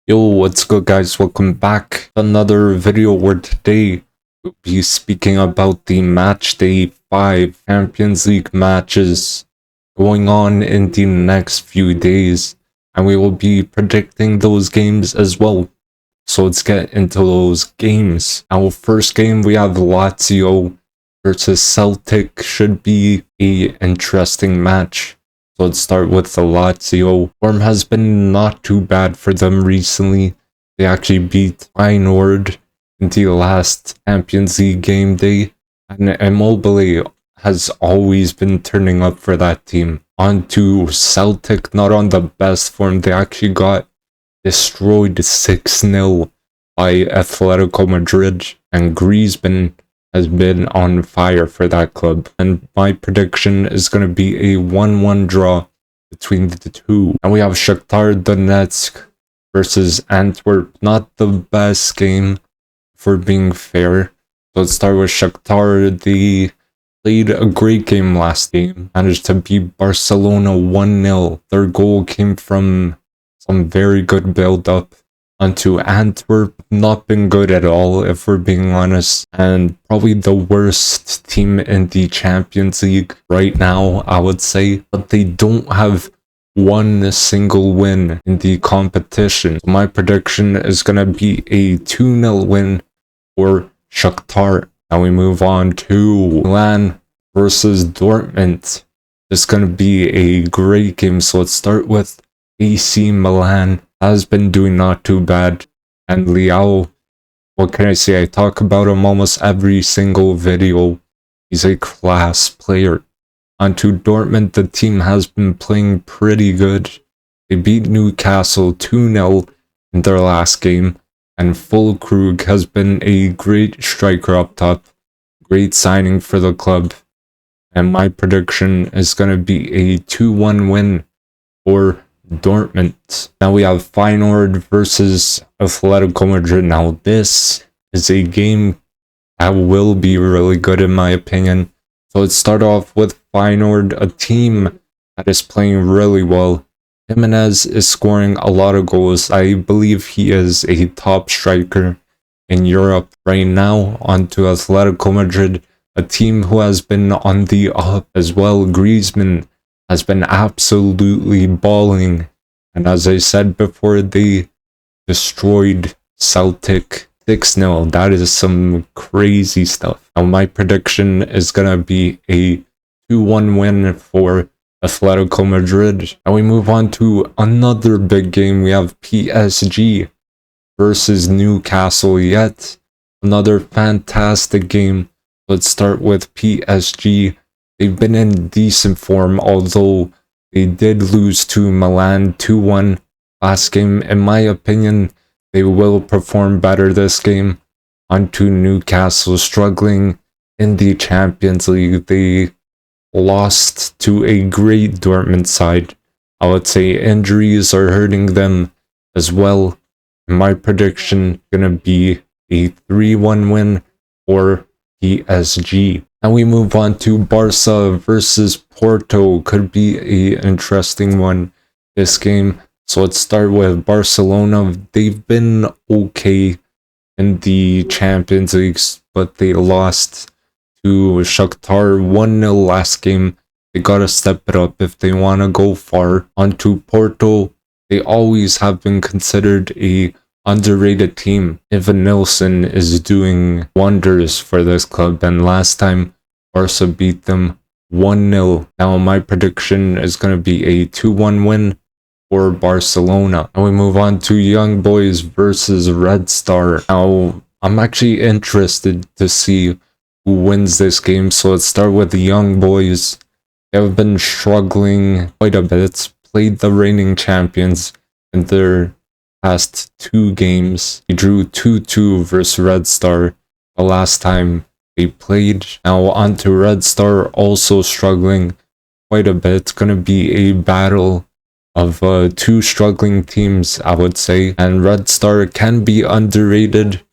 Yo, what's good guys? Welcome back to another video where today we'll be speaking about the Matchday 5 Champions League matches going on in the next few days, and we will be predicting those games as well. So let's get into those games. Our first game, we have Lazio versus Celtic. Should be a interesting match. So let's start with the Lazio. Form has been not too bad for them recently. They actually beat Feyenoord in the last Champions League game day. And Immobile has always been turning up for that team. On to Celtic, not on the best form. They actually got destroyed 6-0 by Atletico Madrid. And Griezmann has been on fire for that club, and my prediction is going to be a 1-1 draw between the two. And we have Shakhtar Donetsk versus Antwerp. Not the best game, for being fair. So let's start with Shakhtar. They played a great game last game, managed to beat Barcelona 1-0. Their goal came from some very good build-up. Onto Antwerp, not been good at all if we're being honest, and probably the worst team in the Champions League right now, I would say. But they don't have one single win in the competition. So my prediction is going to be a 2-0 win for Shakhtar. Now we move on to Milan versus Dortmund. It's going to be a great game, so let's start with AC Milan. Has been doing not too bad, and Leao, what can I say? I talk about him almost every single video. He's a class player. Onto Dortmund, the team has been playing pretty good. They beat Newcastle 2-0 in their last game, and Füllkrug has been a great striker up top. Great signing for the club, and my prediction is going to be a 2-1 win for Dortmund. Now we have Feyenoord versus Atletico Madrid. Now this is a game that will be really good in my opinion. So let's start off with Feyenoord, a team that is playing really well. Jimenez is scoring a lot of goals. I believe he is a top striker in Europe right now. Onto Atletico Madrid, a team who has been on the up as well. Griezmann has been absolutely balling, and as I said before, they destroyed Celtic 6-0. That is some crazy stuff. Now my prediction is gonna be a 2-1 win for Atletico Madrid. And we move on to another big game. We have PSG versus Newcastle. Yet another fantastic game. Let's start with PSG. They've been in decent form, although they did lose to Milan 2-1 last game. In my opinion, they will perform better this game. Onto Newcastle, struggling in the Champions League. They lost to a great Dortmund side. I would say injuries are hurting them as well. My prediction is going to be a 3-1 win for PSG. And we move on to Barca versus Porto. Could be an interesting one, this game. So let's start with Barcelona. They've been okay in the Champions League, but they lost to Shakhtar 1-0 last game. They gotta step it up if they want to go far. Onto Porto, they always have been considered a underrated team. Ivan Nilsson is doing wonders for this club, and last time Barca beat them 1-0. Now my prediction is going to be a 2-1 win for Barcelona. And we move on to Young Boys versus Red Star. Now I'm actually interested to see who wins this game, so let's start with the Young Boys. They have been struggling quite a bit. Played the reigning champions in their past two games. He drew 2-2 versus Red Star the last time they played. Now onto Red Star, also struggling quite a bit. It's going to be a battle of two struggling teams, I would say. And Red Star can be underrated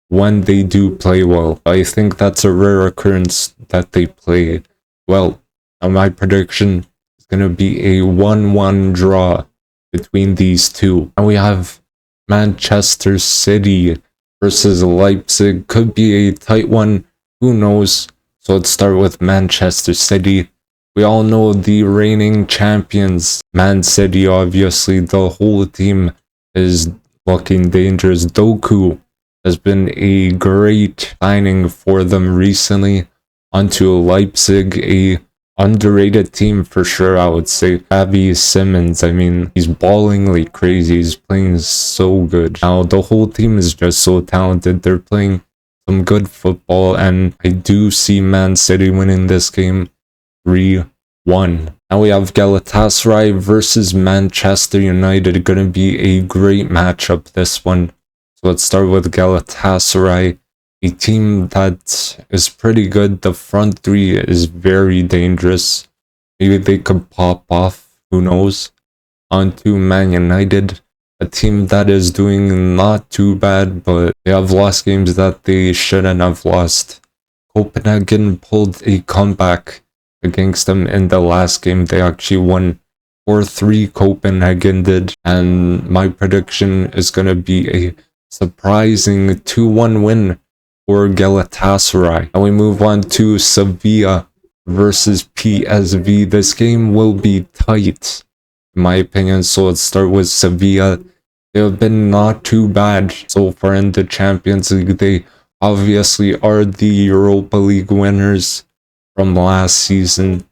when they do play well. I think that's a rare occurrence that they play well. Now my prediction is going to be a 1-1 draw between these two. And we have Manchester City versus Leipzig could be a tight one. Who knows? So let's start with Manchester City. We all know the reigning champions, Man City. Obviously, the whole team is looking dangerous. Doku has been a great signing for them recently. Onto Leipzig, a underrated team for sure, I would say. Xavi Simmons, I mean, he's balling like crazy. He's playing so good. Now, the whole team is just so talented. They're playing some good football, and I do see Man City winning this game 3-1. Now we have Galatasaray versus Manchester United. Gonna be a great matchup, this one. So let's start with Galatasaray, a team that is pretty good. The front three is very dangerous. Maybe they could pop off, who knows. On to Man United, a team that is doing not too bad, but they have lost games that they shouldn't have lost. Copenhagen pulled a comeback against them in the last game. They actually won 4-3, Copenhagen did, and my prediction is going to be a surprising 2-1 win for Galatasaray. And we move on to Sevilla versus PSV. This game will be tight, in my opinion, so let's start with Sevilla. They have been not too bad so far in the Champions League. They obviously are the Europa League winners from last season,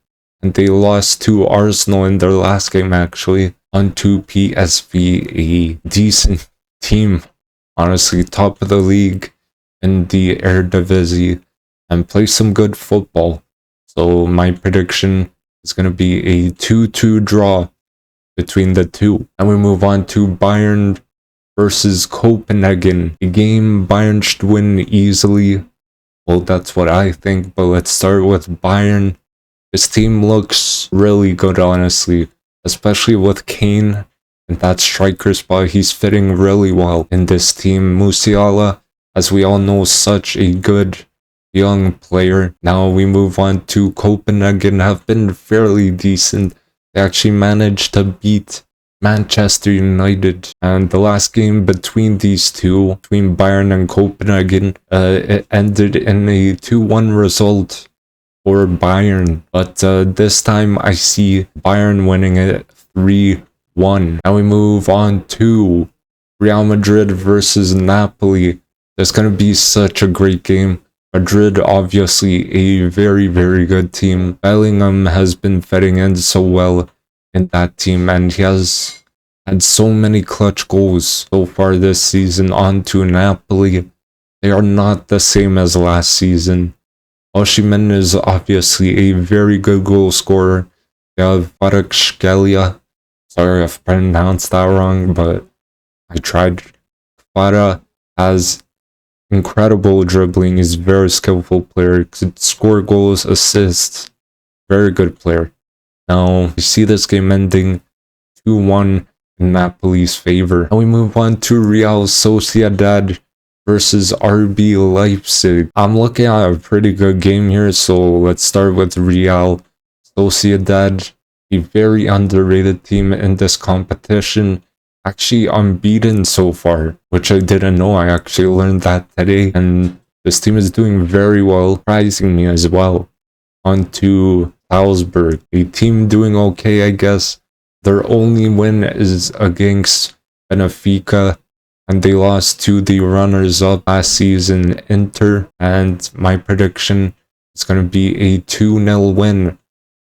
and they lost to Arsenal in their last game actually. Onto PSV, a decent team, honestly, top of the league in the Eredivisie, and play some good football. So my prediction is going to be a 2-2 draw between the two. And we move on to Bayern versus Copenhagen, a game Bayern should win easily. Well, that's what I think, but let's start with Bayern. This team looks really good, honestly, especially with Kane in that striker spot. He's fitting really well in this team. Musiala, as we all know, such a good young player. Now we move on to Copenhagen, have been fairly decent. They actually managed to beat Manchester United, and the last game between these two, between Bayern and Copenhagen, it ended in a 2-1 result for Bayern, but this time I see Bayern winning it 3-1. Now we move on to Real Madrid versus Napoli. It's going to be such a great game. Madrid, obviously a very, very good team. Bellingham has been fitting in so well in that team, and he has had so many clutch goals so far this season. On to Napoli. They are not the same as last season. Osimhen is obviously a very good goal scorer. They have Kvaratskhelia. Sorry if I pronounced that wrong, but I tried. Kvara has incredible dribbling. He's a very skillful player. Could score goals, assists. Very good player. Now, you see this game ending 2-1 in Napoli's favor. Now we move on to Real Sociedad versus RB Leipzig. I'm looking at a pretty good game here, so let's start with Real Sociedad, a very underrated team in this competition. Actually unbeaten so far, which I didn't know. I actually learned that today, and this team is doing very well, surprising me as well. On to Salzburg, a team doing okay, I guess. Their only win is against Benfica, and they lost to the runners-up last season, Inter, and my prediction is going to be a 2-0 win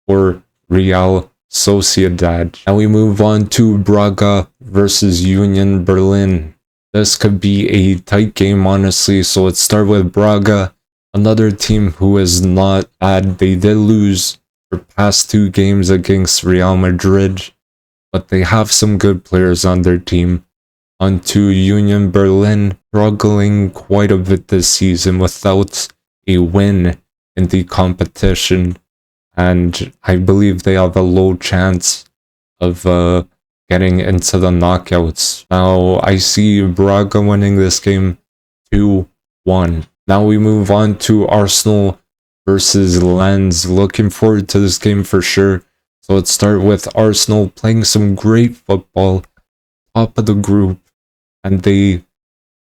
for Real Sociedad. Now we move on to Braga versus Union Berlin. This could be a tight game, honestly, so let's start with Braga, another team who is not bad. They did lose their past 2 games against Real Madrid, but they have some good players on their team. On to Union Berlin, struggling quite a bit this season without a win in the competition, and I believe they have a low chance of getting into the knockouts. Now I see Braga winning this game 2-1. Now we move on to Arsenal versus Lens. Looking forward to this game for sure. So let's start with Arsenal playing some great football, top of the group, and they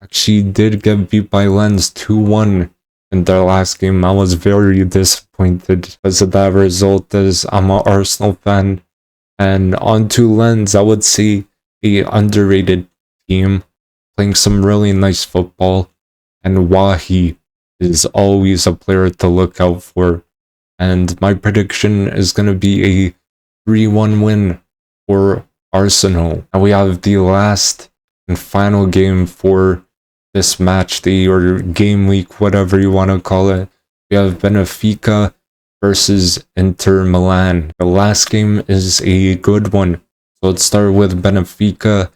actually did get beat by Lens 2-1 in their last game. I was very disappointed because of that result, as I'm an Arsenal fan. And on to Lens, I would say a underrated team, playing some really nice football, and Wahi is always a player to look out for. And my prediction is going to be a 3-1 win for Arsenal. And we have the last and final game for this match day or game week, whatever you want to call it. We have Benfica versus Inter Milan. The last game is a good one. So let's start with Benfica,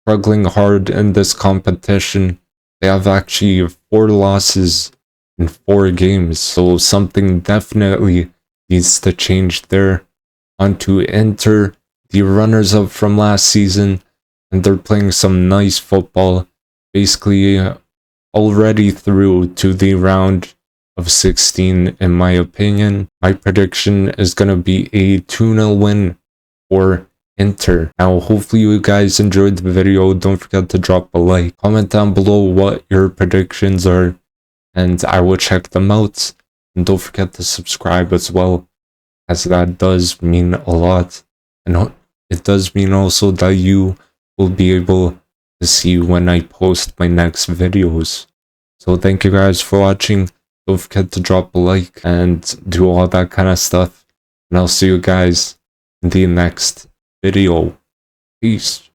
struggling hard in this competition. They have actually 4 losses in 4 games, so something definitely needs to change there. On to Inter, the runners-up from last season, and they're playing some nice football, basically already through to the round of 16 in my opinion. My prediction is going to be a 2-0 win for Inter. Now hopefully you guys enjoyed the video. Don't forget to drop a like, comment down below what your predictions are, and I will check them out. And don't forget to subscribe as well, as that does mean a lot, and it does mean also that you will be able to see when I post my next videos. So thank you guys for watching. Don't forget to drop a like and do all that kind of stuff, and I'll see you guys in the next video. Peace.